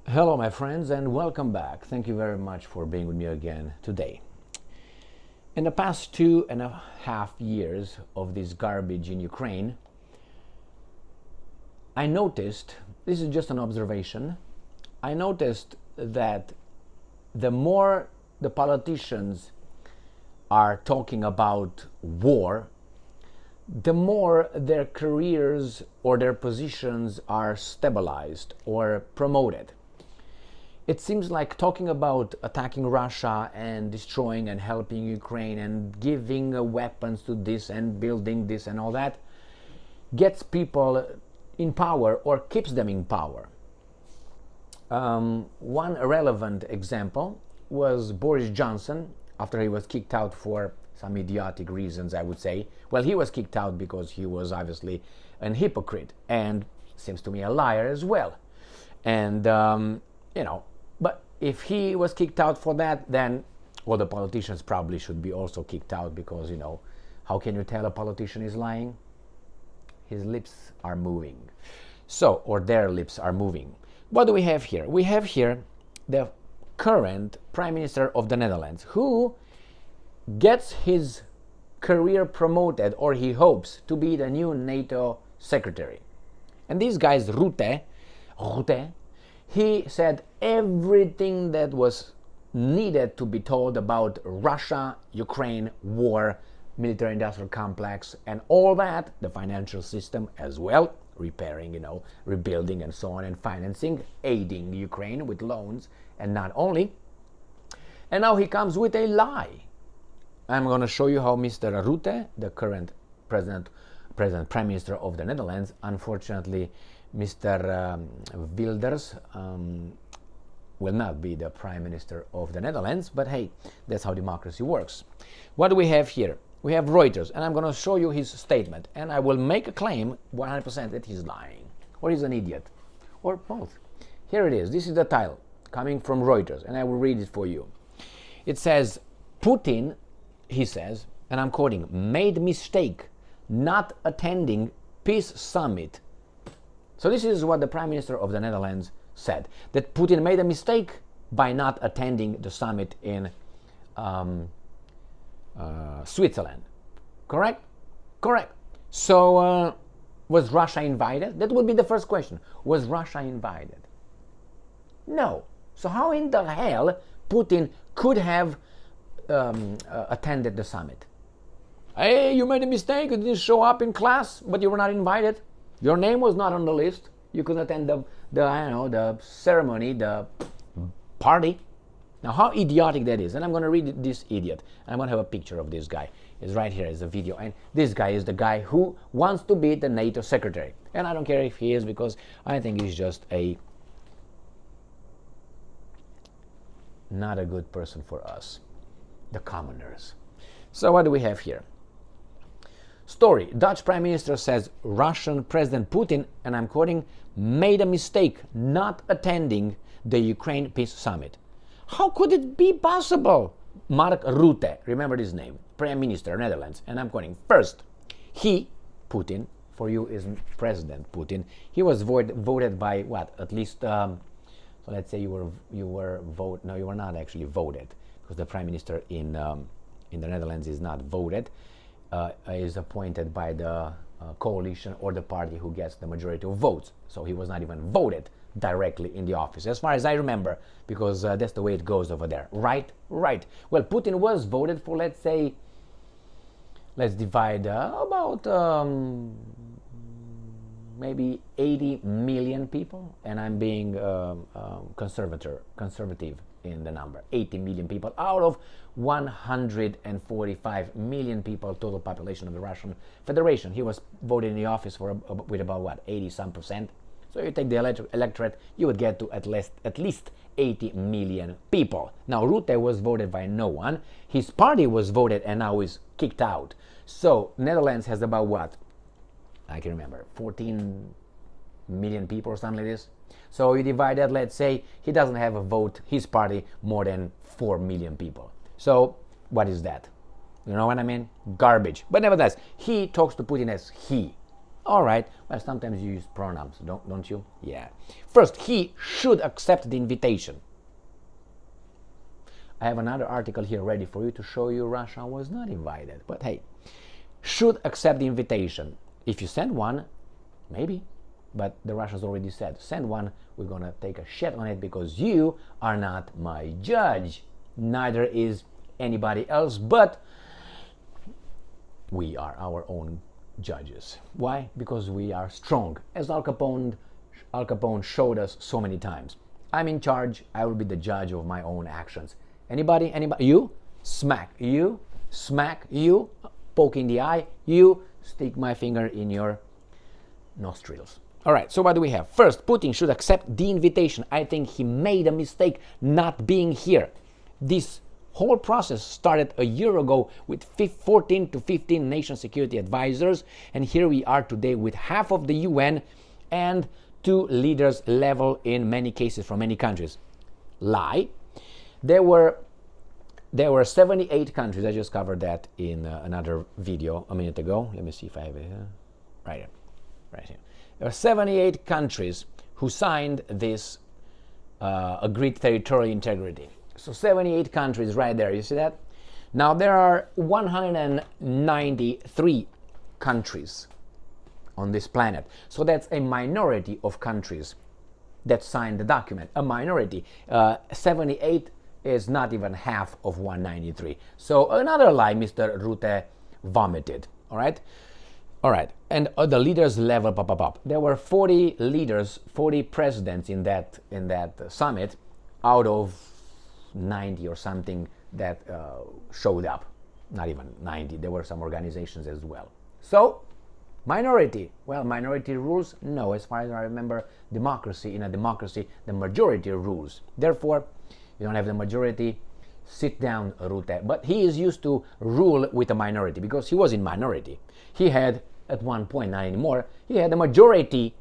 Hello, my friends, and welcome back. Thank you very much for being with me again today. In the past 2.5 years of this garbage in Ukraine, I noticed, this is just an observation, I noticed that the more the politicians are talking about war, the more their careers or their positions are stabilized or promoted. It seems like talking about attacking Russia and destroying and helping Ukraine and giving weapons to this and building this and all that gets people in power or keeps them in power. One relevant example was Boris Johnson after he was kicked out for some idiotic reasons, I would say. Well, he was kicked out because he was obviously an hypocrite and seems to me a liar as well. And, but if he was kicked out for that, then all the politicians probably should be also kicked out because, how can you tell a politician is lying? His lips are moving. Or their lips are moving. What do we have here? We have here the current Prime Minister of the Netherlands who gets his career promoted, or he hopes to be the new NATO secretary. And this guy is Rutte, he said everything that was needed to be told about Russia-Ukraine war, military-industrial complex, and all that, the financial system as well, repairing, rebuilding and so on, and financing, aiding Ukraine with loans, and not only. And now he comes with a lie. I'm going to show you how Mr. Rutte, the current Prime Minister of the Netherlands, unfortunately, Mr. Wilders will not be the Prime Minister of the Netherlands, but hey, that's how democracy works. What do we have here? We have Reuters, and I'm going to show you his statement, and I will make a claim 100% that he's lying, or he's an idiot, or both. Here it is. This is the title, coming from Reuters, and I will read it for you. It says, Putin, he says, and I'm quoting, made mistake not attending peace summit. So this is what the Prime Minister of the Netherlands said, that Putin made a mistake by not attending the summit in Switzerland. Correct? Correct. So was Russia invited? That would be the first question. Was Russia invited? No. So how in the hell Putin could have attended the summit? Hey, you made a mistake. You didn't show up in class, but you were not invited. Your name was not on the list. You couldn't attend the ceremony, the party. Now, how idiotic that is. And I'm going to read this idiot. And I'm going to have a picture of this guy. It's right here. It's a video. And this guy is the guy who wants to be the NATO secretary. And I don't care if he is, because I think he's just not a good person for us, the commoners. So what do we have here? Story. Dutch Prime Minister says Russian President Putin, and I'm quoting, made a mistake not attending the Ukraine Peace Summit. How could it be possible? Mark Rutte, remember this name, Prime Minister, Netherlands, and I'm quoting, first, he, Putin, for you is President Putin, he was voted by what? At least, so let's say you were voted, no, you were not actually voted, because the Prime Minister in the Netherlands is not voted. Is appointed by the coalition or the party who gets the majority of votes. So he was not even voted directly in the office, as far as I remember, because that's the way it goes over there. Right? Right. Well, Putin was voted for, let's say, let's divide about maybe 80 million people, and I'm being conservative in the number. 80 million people out of 145 million people total population of the Russian Federation. He was voted in the office with about what, 80 some percent. So you take the electorate, you would get to at least 80 million people. Now Rutte was voted by no one. His party was voted and now is kicked out. So Netherlands has about what? I can remember, 14 million people or something like this. So you divide that, let's say he doesn't have a vote, his party, more than 4 million people. So what is that? You know what I mean? Garbage. But nevertheless, he talks to Putin as he. All right. Well, sometimes you use pronouns, don't you? Yeah. First, he should accept the invitation. I have another article here ready for you to show you Russia was not invited. But hey, should accept the invitation. If you send one, maybe. But the Russians already said, send one, we're going to take a shit on it because you are not my judge. Neither is anybody else, but we are our own judges. Why? Because we are strong. As Al Capone showed us so many times. I'm in charge, I will be the judge of my own actions. Anybody? You? Smack. You? Smack. You? Poke in the eye. You? Stick my finger in your nostrils. All right, so what do we have? First, Putin should accept the invitation. I think he made a mistake not being here. This whole process started a year ago with 14 to 15 nation security advisors, and here we are today with half of the UN and 2 leaders level in many cases from many countries. Lie. There were 78 countries. I just covered that in another video a minute ago. Let me see if I have it here. Right here. Right here. There are 78 countries who signed this agreed territorial integrity. So 78 countries right there, you see that? Now there are 193 countries on this planet. So that's a minority of countries that signed the document. A minority. 78 is not even half of 193. So another lie Mr. Rutte vomited, all right? All right, and at the leaders level, there were 40 leaders, 40 presidents in that summit, out of 90 or something that showed up. Not even 90. There were some organizations as well. So, minority. Well, minority rules? No. As far as I remember, democracy. In a democracy, the majority rules. Therefore, you don't have the majority. Sit down, Rutte. But he is used to rule with a minority because he was in minority. He had, at one point, not anymore, he had a majority,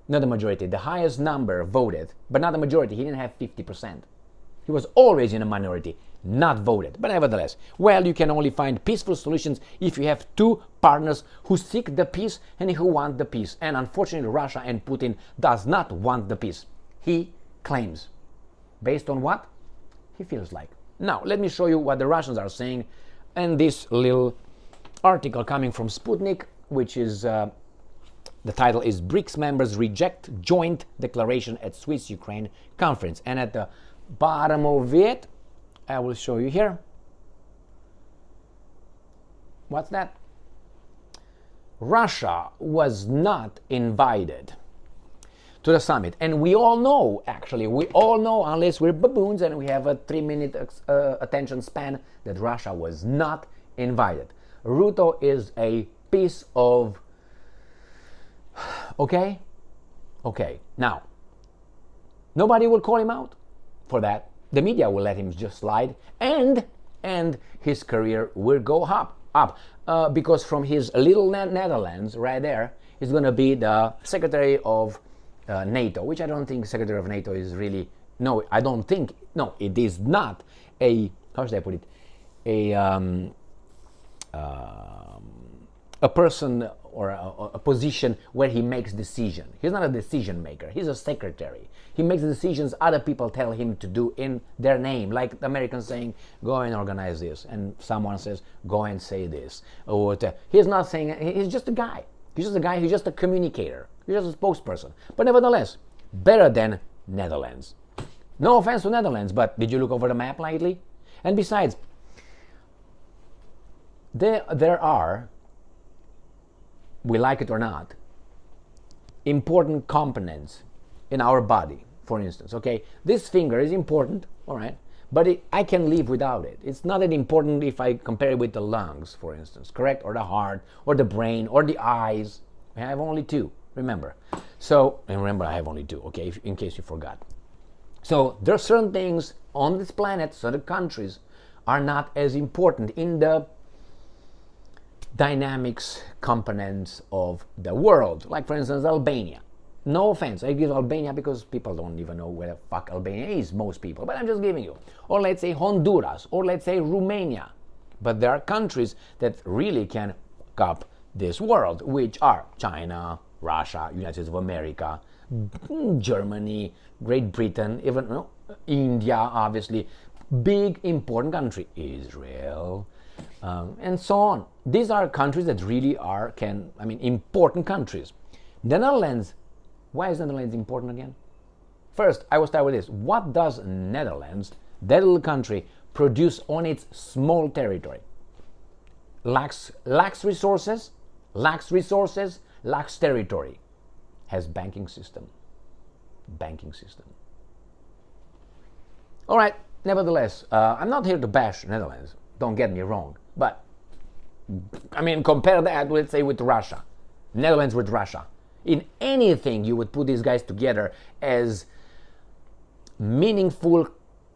not the majority, the highest number voted, but not the majority. He didn't have 50%. He was always in a minority, not voted. But nevertheless, well, you can only find peaceful solutions if you have 2 partners who seek the peace and who want the peace. And unfortunately, Russia and Putin does not want the peace. He claims. Based on what? He feels like. Now, let me show you what the Russians are saying in this little article coming from Sputnik, which is, the title is BRICS members reject joint declaration at Swiss-Ukraine conference. And at the bottom of it, I will show you here. What's that? Russia was not invited to the summit. And we all know, actually, unless we're baboons and we have a 3-minute attention span, that Russia was not invited. Rutte is a piece of... Okay? Okay. Now, nobody will call him out for that. The media will let him just slide, and his career will go up. Because from his little Netherlands right there, he's going to be the Secretary of NATO, which I don't think Secretary of NATO is really... No, I don't think... No, it is not a... How should I put it? A person or a position where he makes decision. He's not a decision maker. He's a secretary. He makes the decisions other people tell him to do in their name. Like the Americans saying, go and organize this. And someone says, go and say this. Or he's not saying... He's just a guy. He's just a guy. He's just a communicator. He's just a spokesperson. But nevertheless, better than Netherlands. No offense to Netherlands, but did you look over the map lately? And besides, there are, we like it or not, important components in our body, for instance, okay? This finger is important, all right, but I can live without it. It's not that important if I compare it with the lungs, for instance, correct? Or the heart, or the brain, or the eyes. I have only 2, remember. So, and remember I have only 2, okay, in case you forgot. So, there are certain things on this planet, certain countries, are not as important in the dynamics components of the world. Like, for instance, Albania. No offense, I give Albania because people don't even know where the fuck Albania is, most people, but I'm just giving you. Or let's say Honduras, or let's say Romania. But there are countries that really can up this world, which are China, Russia, United States of America, Germany, Great Britain, even India, obviously, big important country, Israel, and so on. These are countries that really are, important countries. The Netherlands, why is the Netherlands important again? First, I will start with this. What does Netherlands, that little country, produce on its small territory? Lacks resources, lacks territory, has banking system. All right, nevertheless, I'm not here to bash Netherlands, don't get me wrong, but compare that, let's say, with Russia. Netherlands with Russia. In anything you would put these guys together as meaningful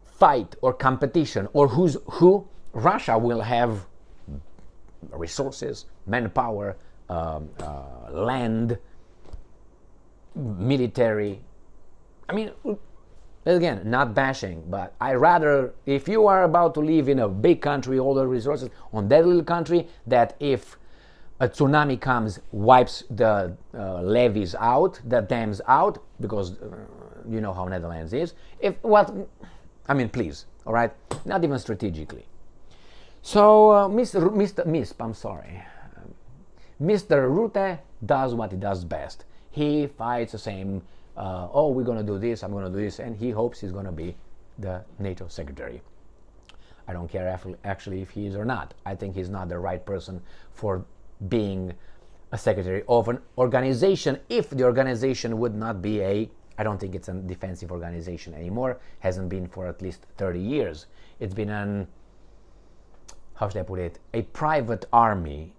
fight or competition, or who, Russia will have resources, manpower, land, military. Again, not bashing, but I rather, if you are about to live in a big country, all the resources, on that little country, that if a tsunami comes, wipes the levees out, the dams out, because you know how Netherlands is. Please, all right, not even strategically. So, Mr. Rutte does what he does best. He fights the same. We're going to do this, I'm going to do this, and he hopes he's going to be the NATO secretary. I don't care actually if he is or not. I think he's not the right person for being a secretary of an organization, if the organization would not be I don't think it's a defensive organization anymore, hasn't been for at least 30 years. It's been how should I put it, a private army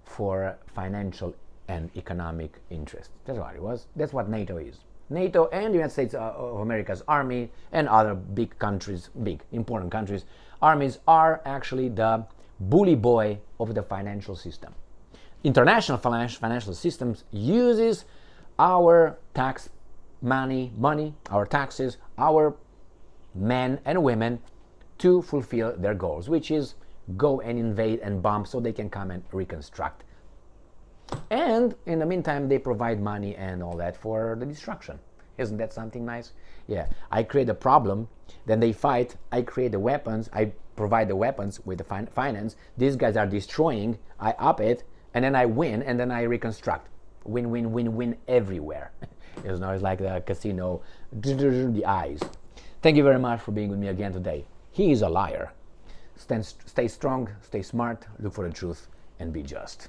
for financial and economic interest. That's what it was. That's what NATO is. NATO and the United States of America's army and other big countries, big important countries, armies are actually the bully boy of the financial system. International financial systems uses our tax money, our taxes, our men and women to fulfill their goals, which is go and invade and bomb so they can come and reconstruct. And in the meantime, they provide money and all that for the destruction. Isn't that something nice? Yeah, I create a problem, then they fight, I create the weapons, I provide the weapons with the finance, these guys are destroying, I up it, and then I win, and then I reconstruct. Win, win, win, win everywhere. It's like the casino, the eyes. Thank you very much for being with me again today. He is a liar. Stay strong, stay smart, look for the truth, and be just.